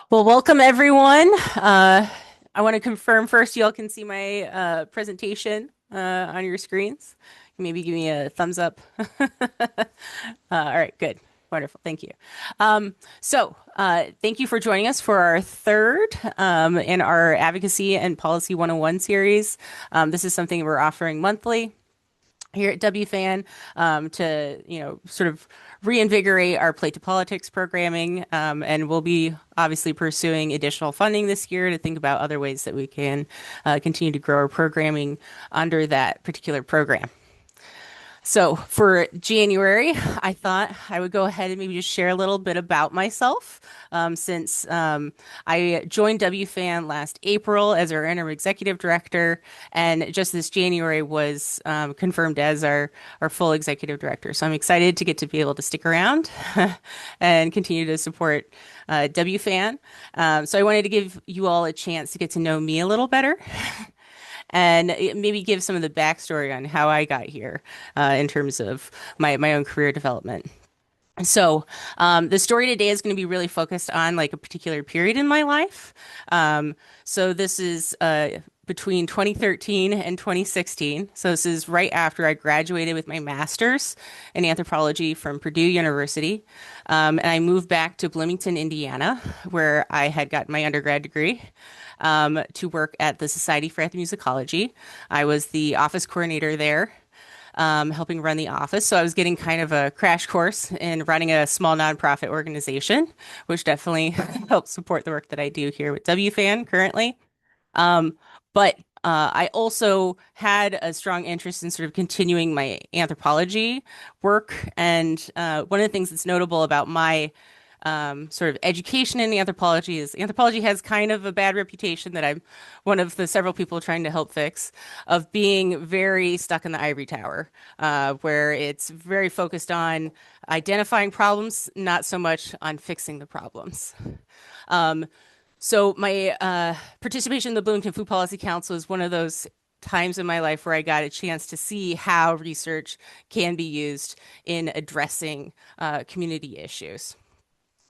Well, welcome everyone. I want to confirm first, you all can see my presentation on your screens. Maybe give me a thumbs up. All right, good. Wonderful. Thank you. Thank you for joining us for our third in our Advocacy and Policy 101 series. This is something we're offering monthly here at WFAN to, sort of reinvigorate our Plate to Politics programming. And we'll be obviously pursuing additional funding this year to think about other ways that we can continue to grow our programming under that particular program. So for January, I thought I would go ahead and maybe just share a little bit about myself. Since I joined WFAN last April as our interim executive director, and just this January was confirmed as our full executive director. So I'm excited to get to be able to stick around and continue to support WFAN. So I wanted to give you all a chance to get to know me a little better and maybe give some of the backstory on how I got here in terms of my own career development. The story today is going to be really focused on like a particular period in my life. This is between 2013 and 2016. So this is right after I graduated with my master's in anthropology from Purdue University. And I moved back to Bloomington, Indiana, where I had gotten my undergrad degree. To work at the Society for Ethnomusicology. I was the office coordinator there, helping run the office. So I was getting kind of a crash course in running a small nonprofit organization, which definitely helps support the work that I do here with WFAN currently. But I also had a strong interest in sort of continuing my anthropology work. And one of the things that's notable about my sort of education in anthropology is anthropology has kind of a bad reputation that I'm one of the several people trying to help fix of being very stuck in the ivory tower, where it's very focused on identifying problems, not so much on fixing the problems. So my participation in the Bloomington Food Policy Council is one of those times in my life where I got a chance to see how research can be used in addressing community issues.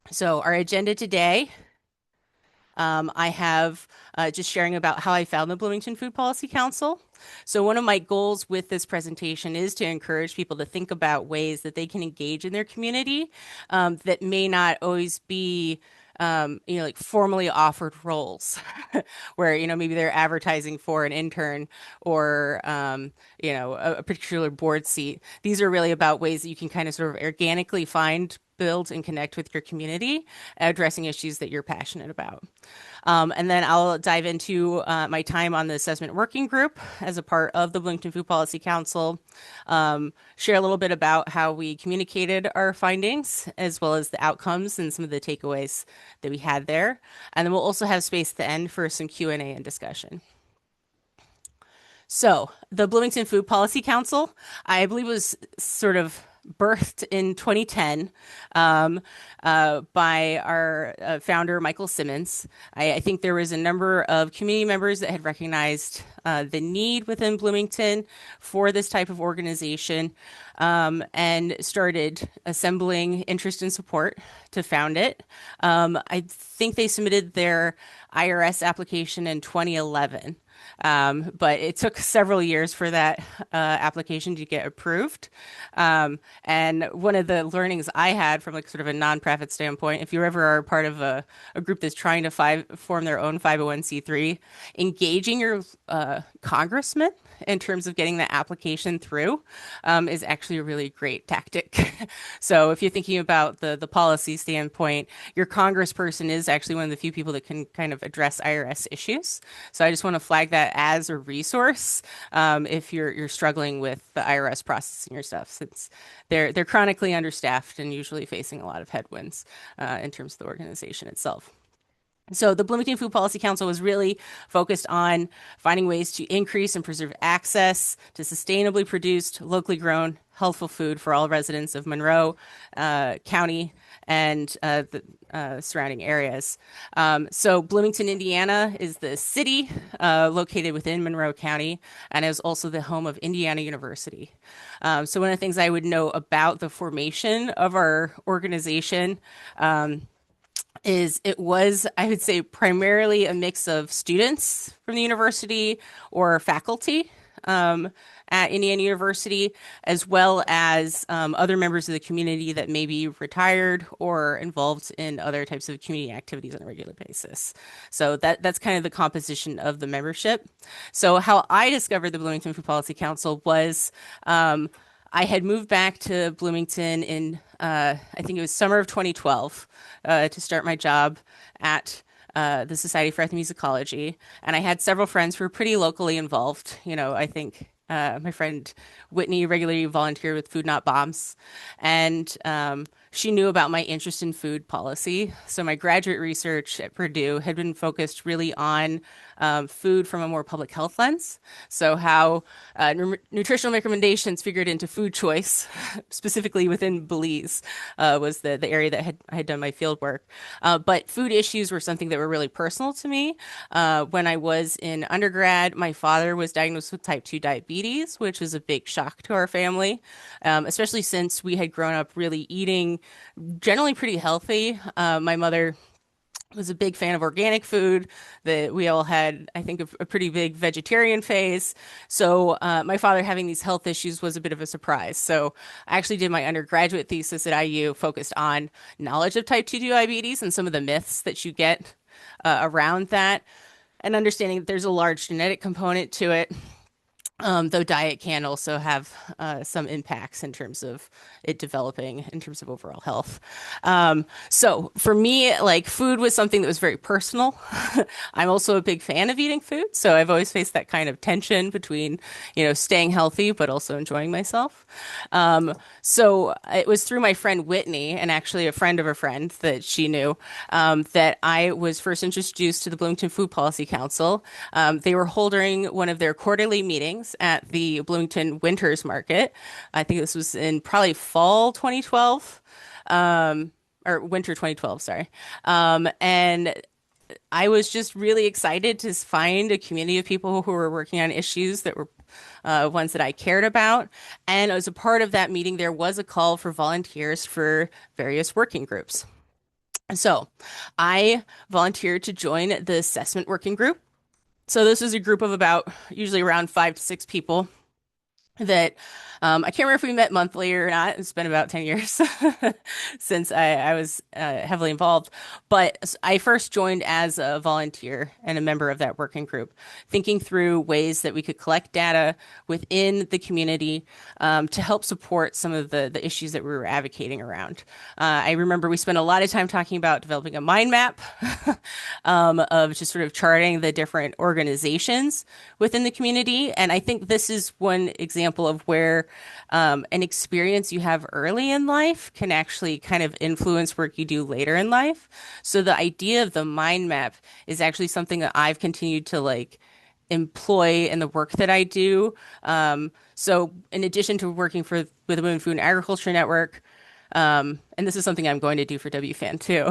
So our agenda today, I have just sharing about how I found the Bloomington Food Policy Council. So one of my goals with this presentation is to encourage people to think about ways that they can engage in their community that may not always be like formally offered roles where, maybe they're advertising for an intern or, a particular board seat. These are really about ways that you can kind of sort of organically find, build, and connect with your community, addressing issues that you're passionate about. And then I'll dive into my time on the assessment working group as a part of the Bloomington Food Policy Council, share a little bit about how we communicated our findings, as well as the outcomes and some of the takeaways that we had there. And then we'll also have space at the end for some Q&A and discussion. So the Bloomington Food Policy Council, I believe, was sort of birthed in 2010 by our founder, Michael Simmons. I think there was a number of community members that had recognized the need within Bloomington for this type of organization and started assembling interest and support to found it. I think they submitted their IRS application in 2011. But it took several years for that application to get approved. And one of the learnings I had from like sort of a nonprofit standpoint, if you ever are part of a group that's trying to form their own 501c3, engaging your congressman in terms of getting the application through is actually a really great tactic. So if you're thinking about the policy standpoint, your congressperson is actually one of the few people that can kind of address IRS issues. So I just want to flag that as a resource if you're struggling with the IRS processing your stuff, since they're chronically understaffed and usually facing a lot of headwinds in terms of the organization itself. So the Bloomington Food Policy Council was really focused on finding ways to increase and preserve access to sustainably produced, locally grown, healthful food for all residents of Monroe County and the surrounding areas. So Bloomington, Indiana is the city located within Monroe County and is also the home of Indiana University. So one of the things I would know about the formation of our organization It was, I would say, primarily a mix of students from the university or faculty um, at Indiana University, as well as other members of the community that may be retired or involved in other types of community activities on a regular basis. So that's kind of the composition of the membership. So how I discovered the Bloomington Food Policy Council was I had moved back to Bloomington in, I think it was summer of 2012, to start my job at the Society for Ethnomusicology. And I had several friends who were pretty locally involved. I think my friend Whitney regularly volunteered with Food Not Bombs. And she knew about my interest in food policy. So my graduate research at Purdue had been focused really on food from a more public health lens. So how nutritional recommendations figured into food choice, specifically within Belize, was the area that I had done my field work. But food issues were something that were really personal to me. When I was in undergrad, my father was diagnosed with type 2 diabetes, which was a big shock to our family, especially since we had grown up really eating generally pretty healthy. My mother was a big fan of organic food, that we all had, I think, a pretty big vegetarian phase. So my father having these health issues was a bit of a surprise. So I actually did my undergraduate thesis at IU focused on knowledge of type 2 diabetes and some of the myths that you get around that, and understanding that there's a large genetic component to it. Though diet can also have some impacts in terms of it developing in terms of overall health. So for me, like food was something that was very personal. I'm also a big fan of eating food, so I've always faced that kind of tension between, staying healthy but also enjoying myself. So it was through my friend Whitney, and actually a friend of a friend that she knew, that I was first introduced to the Bloomington Food Policy Council. They were holding one of their quarterly meetings at the Bloomington Winters Market. I think this was in probably fall 2012, or winter 2012, sorry. And I was just really excited to find a community of people who were working on issues that were ones that I cared about. And as a part of that meeting, there was a call for volunteers for various working groups. So I volunteered to join the assessment working group. So this is a group of about usually around 5 to 6 people that I can't remember if we met monthly or not. It's been about 10 years since I was heavily involved. But I first joined as a volunteer and a member of that working group, thinking through ways that we could collect data within the community to help support some of the issues that we were advocating around. I remember we spent a lot of time talking about developing a mind map of just sort of charting the different organizations within the community. And I think this is one example of where an experience you have early in life can actually kind of influence work you do later in life. So the idea of the mind map is actually something that I've continued to employ in the work that I do. So in addition to working with the Women Food and Agriculture Network, and this is something I'm going to do for WFAN too.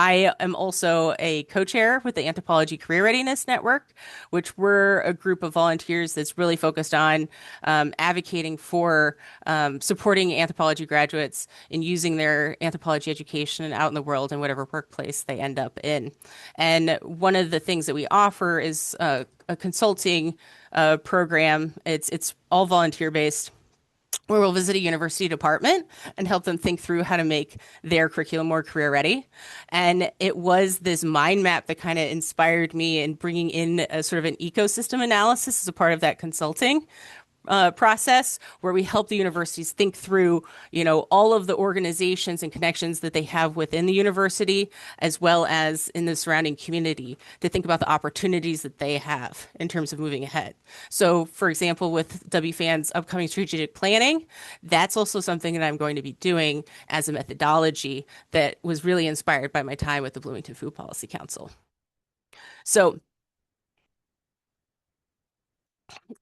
I am also a co-chair with the Anthropology Career Readiness Network, which we're a group of volunteers that's really focused on advocating for supporting anthropology graduates in using their anthropology education out in the world in whatever workplace they end up in. And one of the things that we offer is a consulting program. It's all volunteer based, where we'll visit a university department and help them think through how to make their curriculum more career ready. And it was this mind map that kind of inspired me in bringing in a sort of an ecosystem analysis as a part of that consulting process, where we help the universities think through, all of the organizations and connections that they have within the university, as well as in the surrounding community, to think about the opportunities that they have in terms of moving ahead. So, for example, with WFAN's upcoming strategic planning, that's also something that I'm going to be doing as a methodology that was really inspired by my time with the Bloomington Food Policy Council. So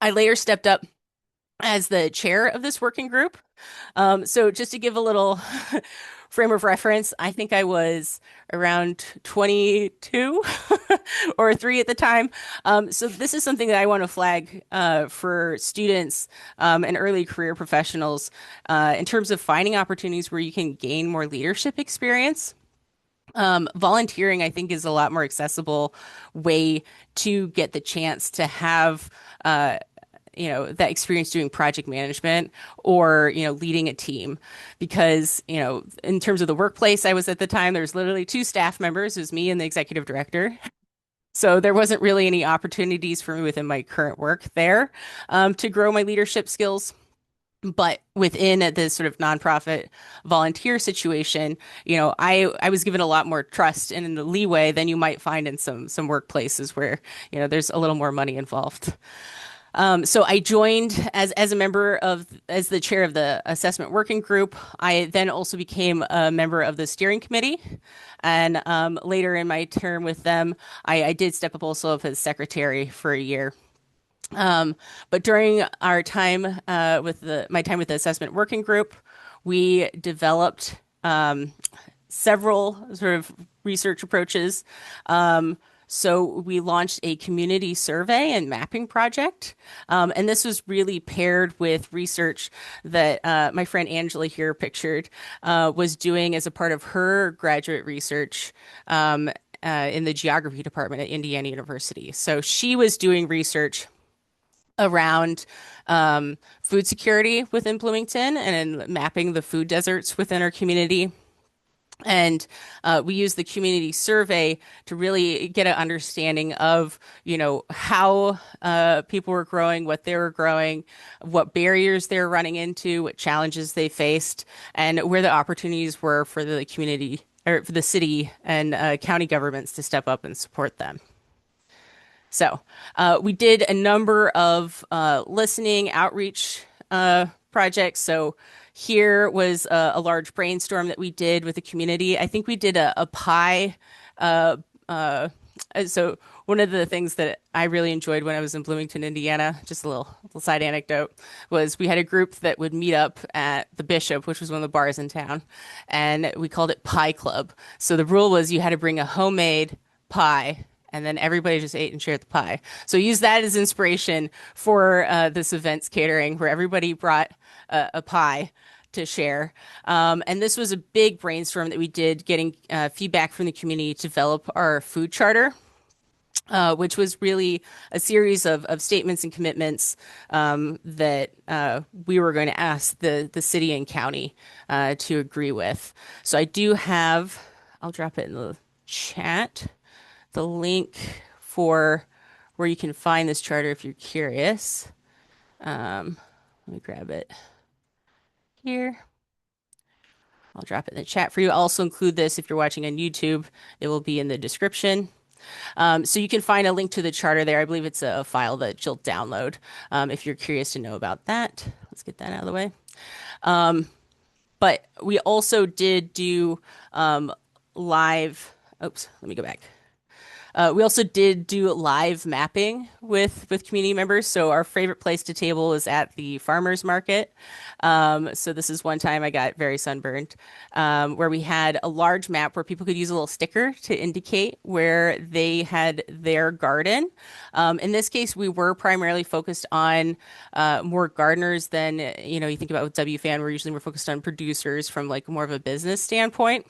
I later stepped up as the chair of this working group. So just to give a little frame of reference, I think I was around 22 or 3 at the time. So this is something that I want to flag for students and early career professionals in terms of finding opportunities where you can gain more leadership experience. Volunteering, I think, is a lot more accessible way to get the chance to have that experience doing project management or, leading a team. Because, in terms of the workplace I was at the time, there was literally two staff members. It was me and the executive director. So there wasn't really any opportunities for me within my current work there to grow my leadership skills. But within this sort of nonprofit volunteer situation, I was given a lot more trust and in the leeway than you might find in some workplaces where, there's a little more money involved. So I joined as a member as the chair of the assessment working group. I then also became a member of the steering committee. And later in my term with them, I did step up also up as secretary for a year. But during our time my time with the assessment working group, we developed several sort of research approaches. So we launched a community survey and mapping project. And this was really paired with research that my friend Angela here pictured was doing as a part of her graduate research in the geography department at Indiana University. So she was doing research around food security within Bloomington and mapping the food deserts within our community. And we use the community survey to really get an understanding of, how people were growing, what they were growing, what barriers they're running into, what challenges they faced, and where the opportunities were for the community or for the city and county governments to step up and support them. So we did a number of listening outreach projects. So here was a large brainstorm that we did with the community. I think we did a pie. So one of the things that I really enjoyed when I was in Bloomington, Indiana, just a little side anecdote, was we had a group that would meet up at the Bishop, which was one of the bars in town, and we called it Pie Club. So the rule was you had to bring a homemade pie, and then everybody just ate and shared the pie. So use that as inspiration for this event's catering, where everybody brought a pie to share. And this was a big brainstorm that we did, getting feedback from the community to develop our food charter, which was really a series of statements and commitments that we were going to ask the city and county to agree with. So I'll drop it in the chat, the link for where you can find this charter if you're curious. Let me grab it here. I'll drop it in the chat for you. I'll also include this if you're watching on YouTube. It will be in the description. So you can find a link to the charter there. I believe it's a file that you'll download if you're curious to know about that. Let's get that out of the way. But we also did do live. Oops, let me go back. We also did do live mapping with community members. So our favorite place to table is at the farmers market. So this is one time I got very sunburned, where we had a large map where people could use a little sticker to indicate where they had their garden. In this case, we were primarily focused on more gardeners than, you think about with WFAN, we're focused on producers from like more of a business standpoint.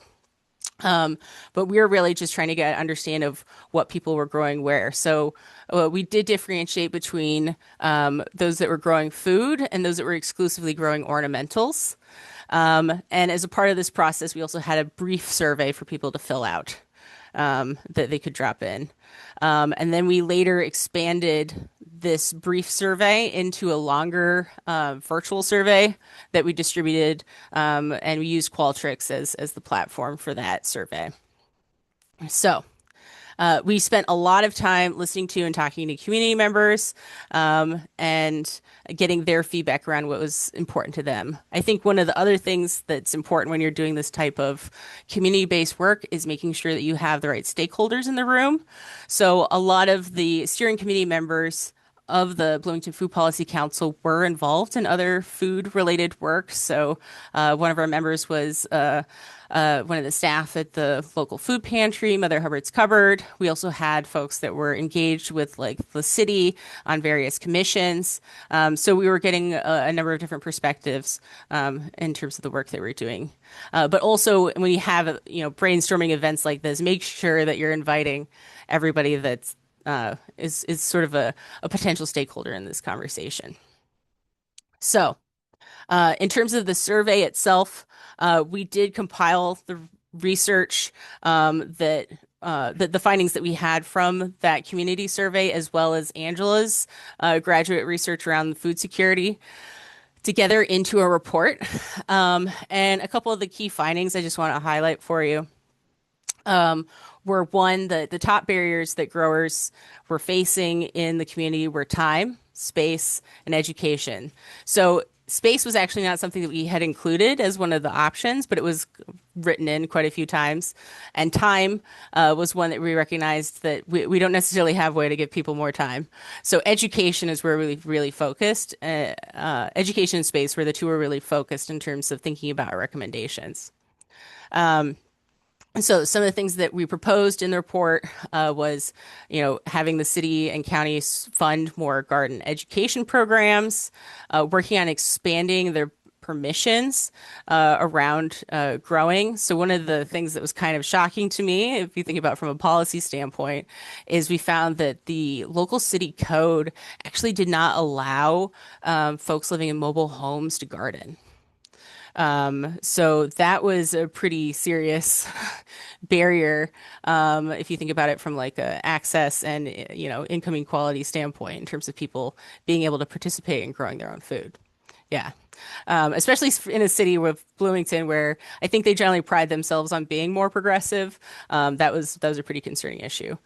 But we were really just trying to get an understanding of what people were growing where. So we did differentiate between those that were growing food and those that were exclusively growing ornamentals. And as a part of this process, we also had a brief survey for people to fill out that they could drop in. And then we later expanded this brief survey into a longer virtual survey that we distributed, and we used Qualtrics as the platform for that survey. So we spent a lot of time listening to and talking to community members and getting their feedback around what was important to them. I think one of the other things that's important when you're doing this type of community-based work is making sure that you have the right stakeholders in the room. So a lot of the steering committee members of the Bloomington Food Policy Council were involved in other food-related work. So one of our members was one of the staff at the local food pantry, Mother Hubbard's Cupboard. We also had folks that were engaged with like the city on various commissions. So we were getting a number of different perspectives in terms of the work that we're doing. But also when you have brainstorming events like this, make sure that you're inviting everybody that's is sort of a potential stakeholder in this conversation. So, in terms of the survey itself, we did compile the research the findings that we had from that community survey, as well as Angela's graduate research around food security, together into a report. And a couple of the key findings I just want to highlight for you. Were one, the top barriers that growers were facing in the community were time, space, and education. So space was actually not something that we had included as one of the options, but it was written in quite a few times. And time was one that we recognized that we don't necessarily have a way to give people more time. So education is where we really focused. Education and space were the two were really focused in terms of thinking about our recommendations. So some of the things that we proposed in the report was, having the city and counties fund more garden education programs, working on expanding their permissions around growing. So one of the things that was kind of shocking to me, if you think about it from a policy standpoint, is we found that the local city code actually did not allow folks living in mobile homes to garden. So that was a pretty serious barrier, if you think about it from like a access and, income equality standpoint in terms of people being able to participate in growing their own food. Yeah. Especially in a city with Bloomington, where I think they generally pride themselves on being more progressive. That was a pretty concerning issue.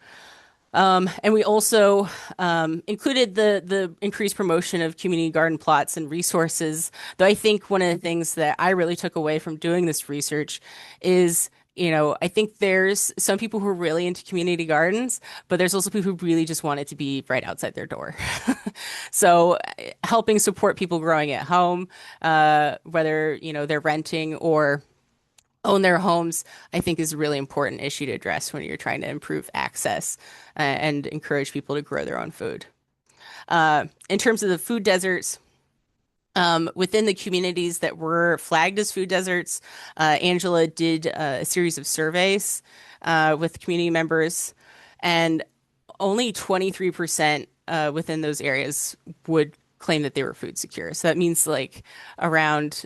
And we also included the increased promotion of community garden plots and resources. Though I think one of the things that I really took away from doing this research is, I think there's some people who are really into community gardens, but there's also people who really just want it to be right outside their door. So helping support people growing at home, whether, they're renting or own their homes, I think is a really important issue to address when you're trying to improve access and encourage people to grow their own food. In terms of the food deserts, within the communities that were flagged as food deserts, Angela did a series of surveys with community members, and only 23% within those areas would claim that they were food secure. So that means like around,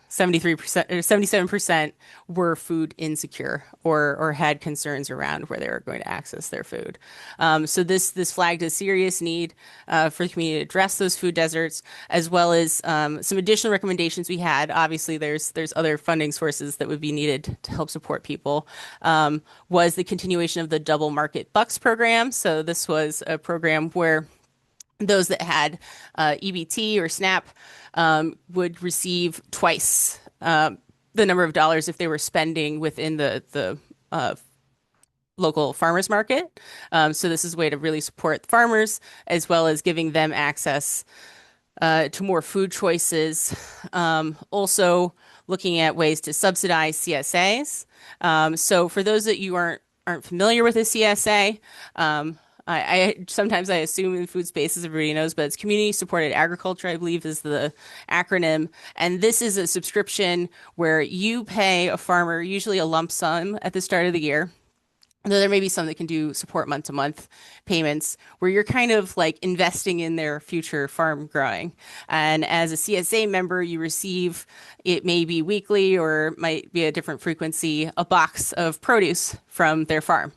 73% or 77% were food insecure or had concerns around where they were going to access their food. So this flagged a serious need for the community to address those food deserts, as well as some additional recommendations we had. Obviously, there's other funding sources that would be needed to help support people. Was the continuation of the Double Market Bucks program. So this was a program where those that had EBT or SNAP would receive twice the number of dollars if they were spending within the local farmers market. So this is a way to really support farmers, as well as giving them access to more food choices. Also looking at ways to subsidize CSAs. So for those that you aren't familiar with a CSA, I sometimes I assume in food space, as everybody knows, but it's community supported agriculture, I believe is the acronym. And this is a subscription where you pay a farmer usually a lump sum at the start of the year. Though there may be some that can do support month to month payments where you're kind of like investing in their future farm growing. And as a CSA member, you receive, it may be weekly or might be a different frequency, a box of produce from their farm.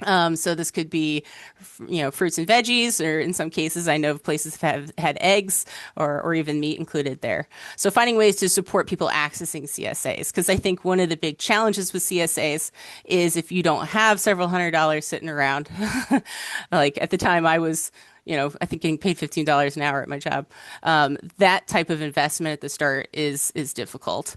So this could be, fruits and veggies, or in some cases, I know of places have had eggs or even meat included there. So finding ways to support people accessing CSAs, because I think one of the big challenges with CSAs is if you don't have several $100s sitting around, like at the time I was, I think getting paid $15 an hour at my job, that type of investment at the start is difficult.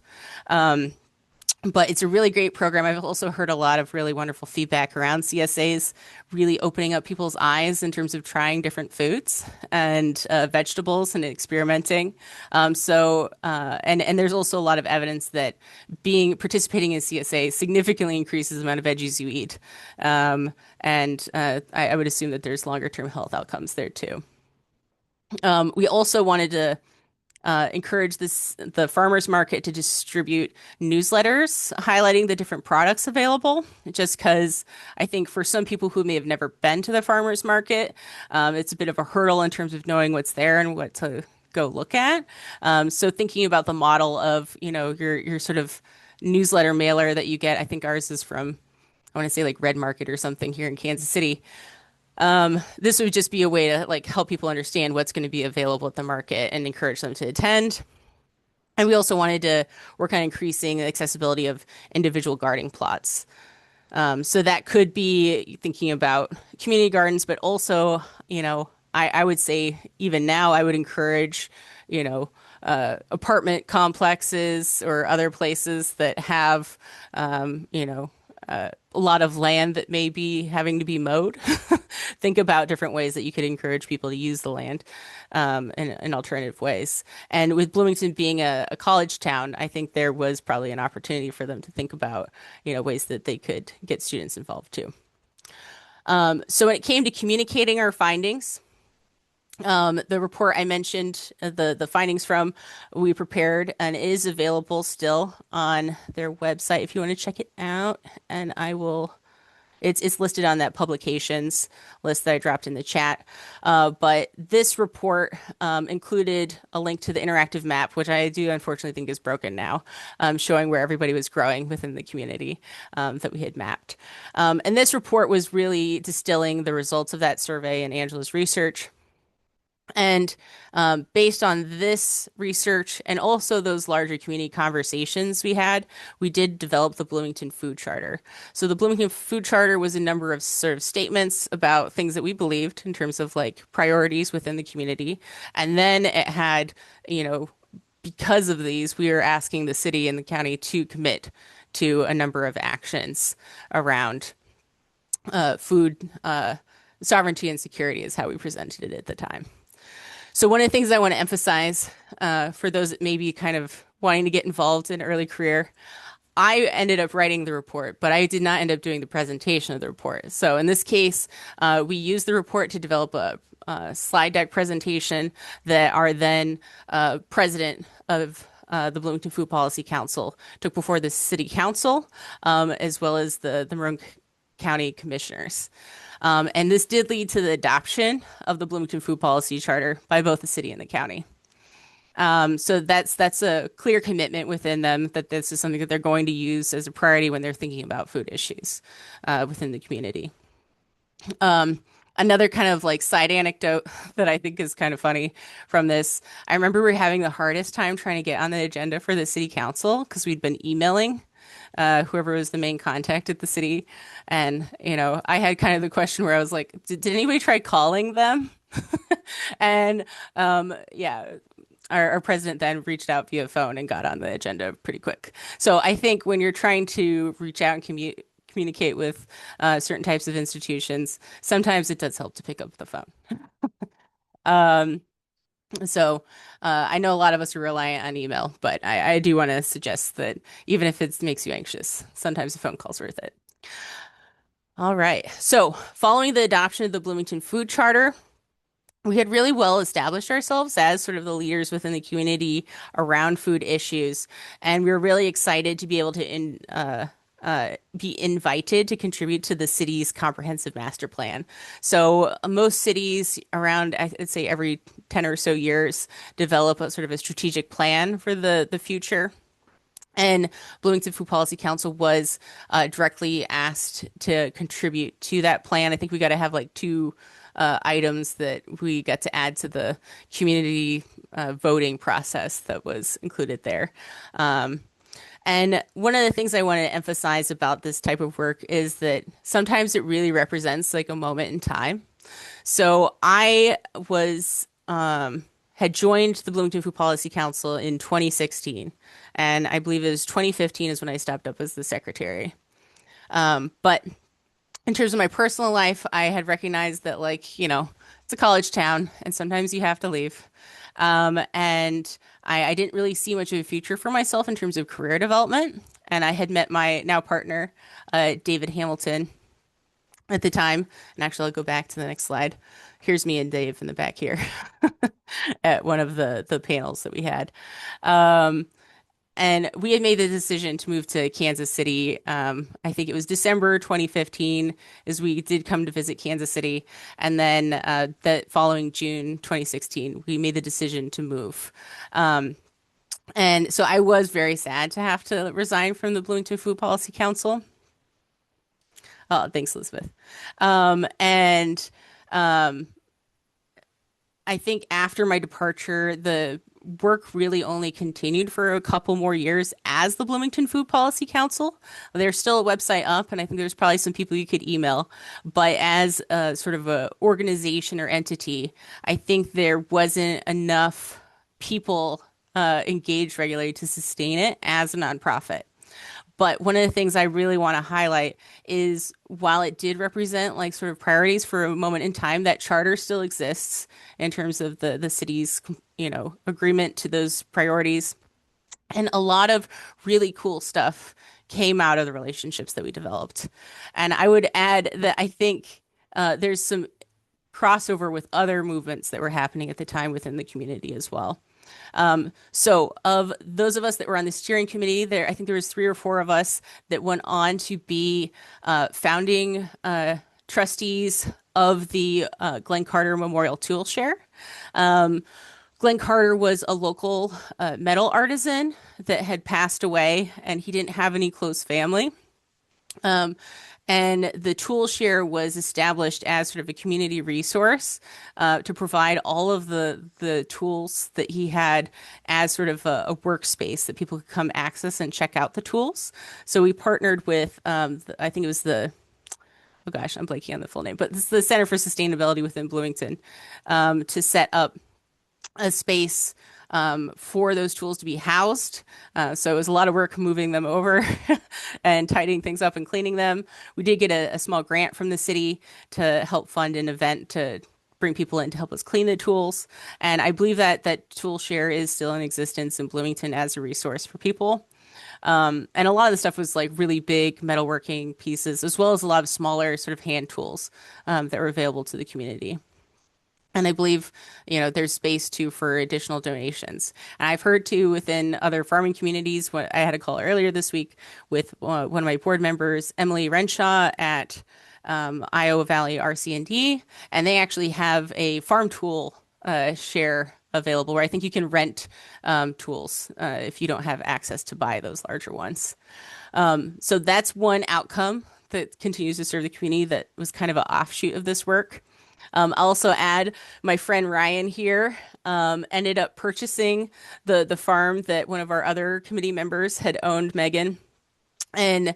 But it's a really great program. I've also heard a lot of really wonderful feedback around CSAs really opening up people's eyes in terms of trying different foods and vegetables and experimenting. And there's also a lot of evidence that being participating in CSA significantly increases the amount of veggies you eat. I would assume that there's longer term health outcomes there too. We also wanted to encourage the farmers market to distribute newsletters highlighting the different products available. Just because I think for some people who may have never been to the farmers market, it's a bit of a hurdle in terms of knowing what's there and what to go look at. So thinking about the model of, your sort of newsletter mailer that you get, I think ours is from, I want to say like Red Market or something here in Kansas City. This would just be a way to like help people understand what's going to be available at the market and encourage them to attend. And we also wanted to work on increasing the accessibility of individual gardening plots. So that could be thinking about community gardens, but also, I would say even now I would encourage, apartment complexes or other places that have, a lot of land that may be having to be mowed. Think about different ways that you could encourage people to use the land in alternative ways. And with Bloomington being a college town, I think there was probably an opportunity for them to think about, ways that they could get students involved too. So when it came to communicating our findings, the report I mentioned, the findings from, we prepared and it is available still on their website if you want to check it out. And it's listed on that publications list that I dropped in the chat. But this report included a link to the interactive map, which I do unfortunately think is broken now, showing where everybody was growing within the community that we had mapped. And this report was really distilling the results of that survey and Angela's research. And based on this research and also those larger community conversations we had, we did develop the Bloomington Food Charter. So the Bloomington Food Charter was a number of sort of statements about things that we believed in terms of like priorities within the community. And then it had, because of these, we are asking the city and the county to commit to a number of actions around food sovereignty and security is how we presented it at the time. So one of the things I want to emphasize for those that may be kind of wanting to get involved in early career, I ended up writing the report, but I did not end up doing the presentation of the report. So in this case, we used the report to develop a slide deck presentation that our then president of the Bloomington Food Policy Council took before the city council, as well as the Maroon County commissioners. And this did lead to the adoption of the Bloomington Food Policy Charter by both the city and the county. So that's a clear commitment within them that this is something that they're going to use as a priority when they're thinking about food issues within the community. Another kind of like side anecdote that I think is kind of funny from this, I remember we were having the hardest time trying to get on the agenda for the city council because we'd been emailing whoever was the main contact at the city. And, I had kind of the question where I was like, did anybody try calling them? And yeah, our president then reached out via phone and got on the agenda pretty quick. So I think when you're trying to reach out and communicate with certain types of institutions, sometimes it does help to pick up the phone. So I know a lot of us are reliant on email, but I do want to suggest that even if it makes you anxious, sometimes a phone call's worth it. All right. So following the adoption of the Bloomington Food Charter, we had really well established ourselves as sort of the leaders within the community around food issues. And we were really excited to be able to be invited to contribute to the city's comprehensive master plan. So most cities around, I'd say every 10 or so years, develop a sort of a strategic plan for the future. And Bloomington Food Policy Council was directly asked to contribute to that plan. I think we got to have like two items that we got to add to the community voting process that was included there. And one of the things I want to emphasize about this type of work is that sometimes it really represents like a moment in time. So I was had joined the Bloomington Food Policy Council in 2016, and I believe it was 2015 is when I stepped up as the secretary. But in terms of my personal life, I had recognized that, like, it's a college town and sometimes you have to leave. And I didn't really see much of a future for myself in terms of career development. And I had met my now partner, David Hamilton, at the time. And actually, I'll go back to the next slide. Here's me and Dave in the back here at one of the panels that we had. And we had made the decision to move to Kansas City. I think it was December 2015 as we did come to visit Kansas City. And then the following June 2016, we made the decision to move. And so I was very sad to have to resign from the Bloomington Food Policy Council. Oh, thanks, Elizabeth. And I think after my departure, the work really only continued for a couple more years as the Bloomington Food Policy Council. There's still a website up, and I think there's probably some people you could email. But as a sort of a organization or entity, I think there wasn't enough people engaged regularly to sustain it as a nonprofit. But one of the things I really want to highlight is while it did represent like sort of priorities for a moment in time, that charter still exists in terms of the city's, agreement to those priorities. And a lot of really cool stuff came out of the relationships that we developed. And I would add that I think there's some crossover with other movements that were happening at the time within the community as well. So of those of us that were on the steering committee, I think there was 3 or 4 of us that went on to be founding trustees of the Glenn Carter Memorial Tool Share. Glenn Carter was a local metal artisan that had passed away, and he didn't have any close family. And the tool share was established as sort of a community resource to provide all of the tools that he had as sort of a workspace that people could come access and check out the tools. So we partnered with, I think it was oh gosh, I'm blanking on the full name, but this is the Center for Sustainability within Bloomington to set up a space for those tools to be housed. So it was a lot of work moving them over and tidying things up and cleaning them. We did get a small grant from the city to help fund an event to bring people in to help us clean the tools. And I believe that tool share is still in existence in Bloomington as a resource for people. And a lot of the stuff was like really big metalworking pieces, as well as a lot of smaller sort of hand tools that were available to the community. And I believe, there's space too for additional donations. And I've heard too within other farming communities, what I had a call earlier this week with one of my board members, Emily Renshaw at Iowa Valley RC&D, and they actually have a farm tool share available where I think you can rent tools if you don't have access to buy those larger ones. So that's one outcome that continues to serve the community that was kind of an offshoot of this work. I'll also add my friend Ryan here ended up purchasing the farm that one of our other committee members had owned, Megan, and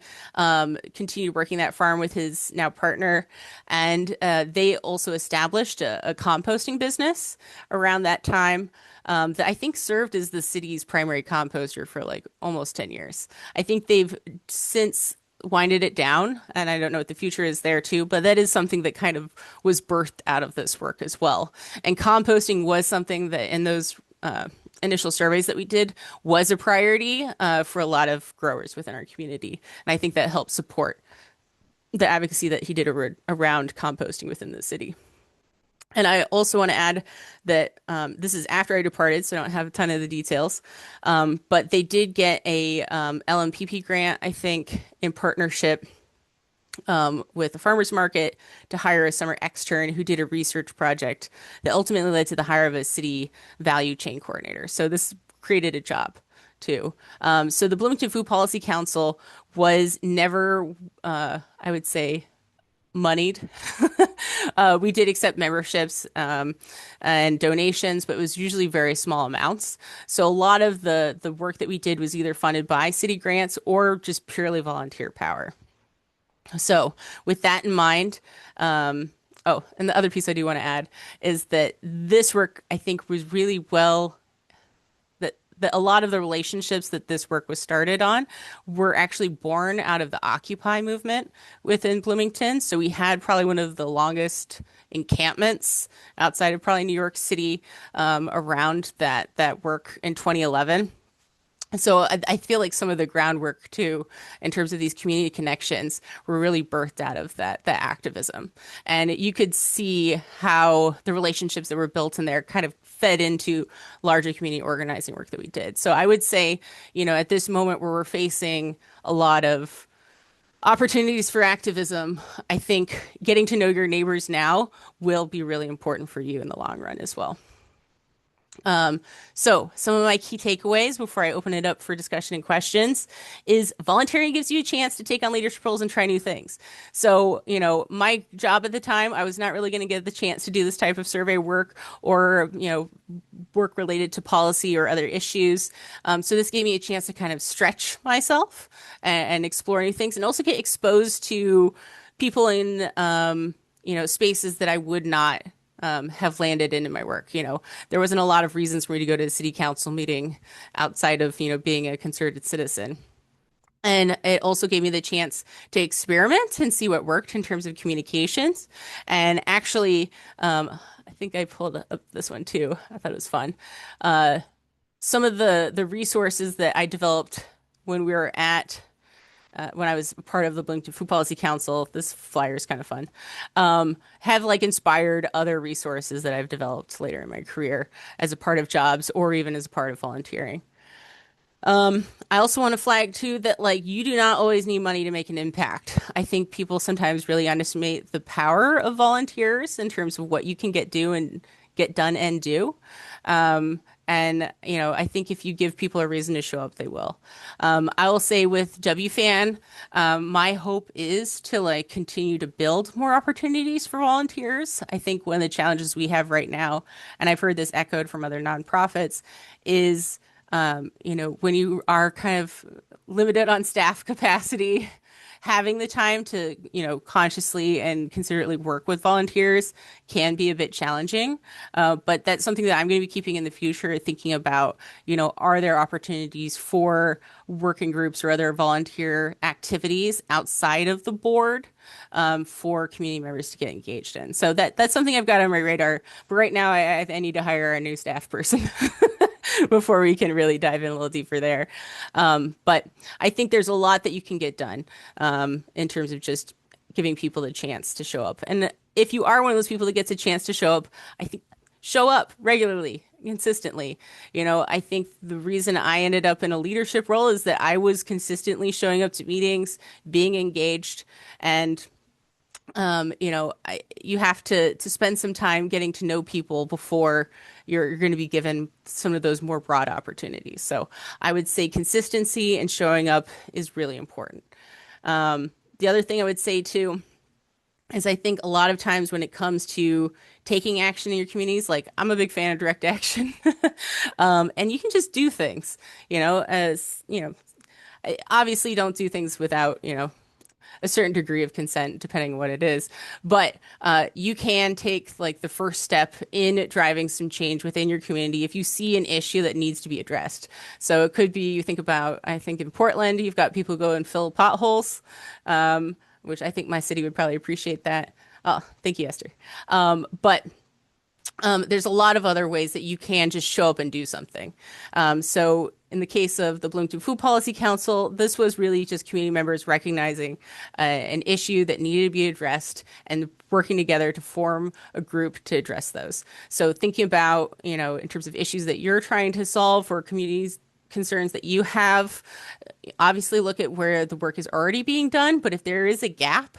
continued working that farm with his now partner. And they also established a composting business around that time that I think served as the city's primary composter for like almost 10 years. I think they've since winded it down, and I don't know what the future is there too, but that is something that kind of was birthed out of this work as well. And composting was something that in those initial surveys that we did was a priority for a lot of growers within our community. And I think that helped support the advocacy that he did around composting within the city. And I also want to add that this is after I departed, so I don't have a ton of the details. But they did get a LMPP grant, I think, in partnership with the farmers market to hire a summer extern who did a research project that ultimately led to the hire of a city value chain coordinator. So this created a job too. So the Bloomington Food Policy Council was never, I would say, moneyed. We did accept memberships and donations, but it was usually very small amounts. So a lot of the work that we did was either funded by city grants or just purely volunteer power. So with that in mind, Oh, and the other piece I do want to add is that this work, I think, was really well that a lot of the relationships that this work was started on were actually born out of the Occupy movement within Bloomington. So we had probably one of the longest encampments outside of probably New York City around that work in 2011. So I feel like some of the groundwork too, in terms of these community connections, were really birthed out of that activism, and you could see how the relationships that were built in there kind of fed into larger community organizing work that we did. So I would say, at this moment where we're facing a lot of opportunities for activism, I think getting to know your neighbors now will be really important for you in the long run as well. So some of my key takeaways before I open it up for discussion and questions is volunteering gives you a chance to take on leadership roles and try new things. So, my job at the time, I was not really going to get the chance to do this type of survey work or, work related to policy or other issues. So this gave me a chance to kind of stretch myself and explore new things and also get exposed to people in, spaces that I would not have landed in my work. There wasn't a lot of reasons for me to go to a city council meeting outside of, being a concerted citizen. And it also gave me the chance to experiment and see what worked in terms of communications. And actually, I think I pulled up this one too. I thought it was fun. Some of the resources that I developed when we were at when I was part of the Bloomington Food Policy Council, this flyer is kind of fun, have like inspired other resources that I've developed later in my career as a part of jobs or even as a part of volunteering. I also want to flag too that like you do not always need money to make an impact. I think people sometimes really underestimate the power of volunteers in terms of what you can get done and do. And I think if you give people a reason to show up, they will. I will say with WFAN, my hope is to like continue to build more opportunities for volunteers. I think one of the challenges we have right now, and I've heard this echoed from other nonprofits, is when you are kind of limited on staff capacity, having the time to, consciously and considerately work with volunteers can be a bit challenging. But that's something that I'm going to be keeping in the future, thinking about, are there opportunities for working groups or other volunteer activities outside of the board for community members to get engaged in. So that's something I've got on my radar. But right now, I need to hire a new staff person. Before we can really dive in a little deeper there. But I think there's a lot that you can get done in terms of just giving people the chance to show up. And if you are one of those people that gets a chance to show up, I think show up regularly, consistently. I think the reason I ended up in a leadership role is that I was consistently showing up to meetings, being engaged, and you have to spend some time getting to know people before you're going to be given some of those more broad opportunities. So I would say consistency and showing up is really important. The other thing I would say too is I think a lot of times when it comes to taking action in your communities, like I'm a big fan of direct action, and you can just do things, obviously don't do things without, a certain degree of consent, depending on what it is. But you can take like the first step in driving some change within your community if you see an issue that needs to be addressed. So it could be, you think about, I think in Portland, you've got people go and fill potholes, which I think my city would probably appreciate that. Oh, thank you, Esther. But there's a lot of other ways that you can just show up and do something. So in the case of the Bloomington Food Policy Council, this was really just community members recognizing an issue that needed to be addressed and working together to form a group to address those. So thinking about, in terms of issues that you're trying to solve or communities concerns that you have, obviously look at where the work is already being done, but if there is a gap,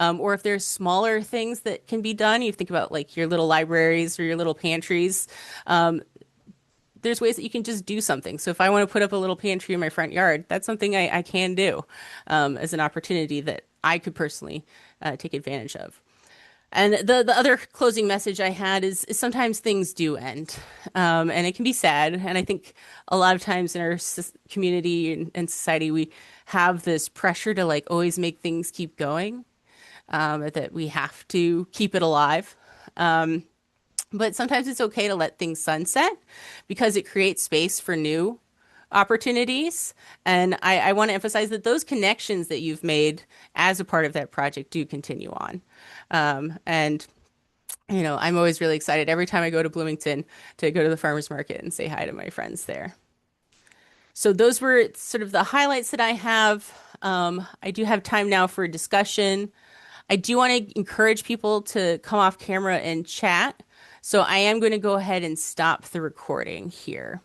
or if there's smaller things that can be done, you think about like your little libraries or your little pantries, there's ways that you can just do something. So if I want to put up a little pantry in my front yard, that's something I can do as an opportunity that I could personally take advantage of. And the other closing message I had is sometimes things do end, and it can be sad. And I think a lot of times in our community and society, we have this pressure to like always make things keep going. that we have to keep it alive. But sometimes it's okay to let things sunset because it creates space for new opportunities. And I want to emphasize that those connections that you've made as a part of that project do continue on. And I'm always really excited every time I go to Bloomington to go to the farmers market and say hi to my friends there. So those were sort of the highlights that I have. I do have time now for a discussion. I do want to encourage people to come off camera and chat. So I am going to go ahead and stop the recording here.